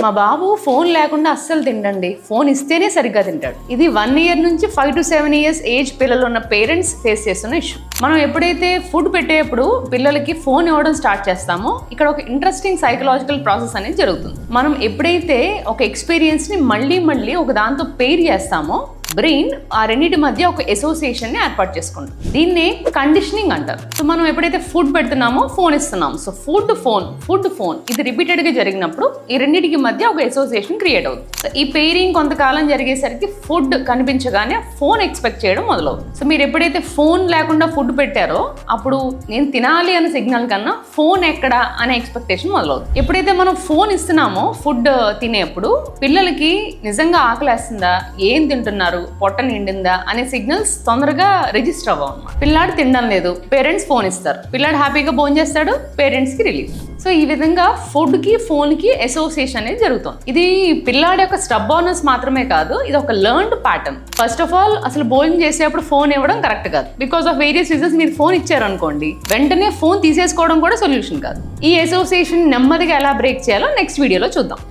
మా బాబు ఫోన్ లేకుండా అస్సలు తిండండి, ఫోన్ ఇస్తేనే సరిగ్గా తింటాడు. ఇది 1 year నుంచి 5 to 7 years ఏజ్ పిల్లలు ఉన్న పేరెంట్స్ ఫేస్ చేస్తున్న ఇష్యూ. మనం ఎప్పుడైతే ఫుడ్ పెట్టేటప్పుడు పిల్లలకి ఫోన్ ఇవ్వడం స్టార్ట్ చేస్తామో ఇక్కడ ఒక ఇంట్రెస్టింగ్ సైకలాజికల్ ప్రాసెస్ అనేది జరుగుతుంది. మనం ఎప్పుడైతే ఒక ఎక్స్పీరియన్స్ ని మళ్ళీ ఒక దాంతో పేర్ చేస్తామో బ్రెయిన్ ఆ రెండింటి మధ్య ఒక అసోసియేషన్ ని ఏర్పాటు చేసుకుంటాం. దీన్నే కండిషనింగ్ అంటారు. సో మనం ఎప్పుడైతే ఫుడ్ పెడుతున్నామో ఫోన్ ఇస్తున్నాం, సో ఫుడ్ ఫోన్ ఇది రిపీటెడ్ గా జరిగినప్పుడు ఈ రెండింటికి మధ్య ఒక అసోసియేషన్ క్రియేట్ అవుతుంది. సో ఈ పేరింగ్ కొంతకాలం జరిగేసరికి ఫుడ్ కనిపించగానే ఫోన్ ఎక్స్పెక్ట్ చేయడం మొదలవుతుంది. సో మీరు ఎప్పుడైతే ఫోన్ లేకుండా ఫుడ్ పెట్టారో అప్పుడు నేను తినాలి అనే సిగ్నల్ కన్నా ఫోన్ ఎక్కడ అనే ఎక్స్పెక్టేషన్ మొదలవుతుంది. ఎప్పుడైతే మనం ఫోన్ ఇస్తున్నామో ఫుడ్ తినేప్పుడు పిల్లలకి నిజంగా ఆకలేస్తుందా, ఏం తింటున్నారు, పొట్ట నిండిందా అనే సిగ్నల్స్ తొందరగా రిజిస్టర్ అవ్వవు. పిల్లాడు తినడం లేదు, పేరెంట్స్ ఫోన్ ఇస్తారు, పిల్లాడు హ్యాపీగా భోజనం చేస్తాడు, పేరెంట్స్ కి రిలీఫ్. సో ఈ విధంగా ఫుడ్ కి ఫోన్ కి అసోసియేషన్ అనేది జరుగుతుంది. ఇది పిల్లాడి యొక్క స్టబ్బర్నెస్ మాత్రమే కాదు, ఇది ఒక learned pattern. First of all అసలు భోజనం చేసేటప్పుడు ఫోన్ ఇవ్వడం కరెక్ట్ కాదు. బికాస్ ఆఫ్ వేరియస్ రీజన్స్ మీరు ఫోన్ ఇచ్చారు అనుకోండి, వెంటనే ఫోన్ తీసేసుకోవడం కూడా సొల్యూషన్ కాదు. ఈ అసోసియేషన్ నెమ్మదిగా ఎలా బ్రేక్ చేయాలో నెక్స్ట్ వీడియోలో చూద్దాం.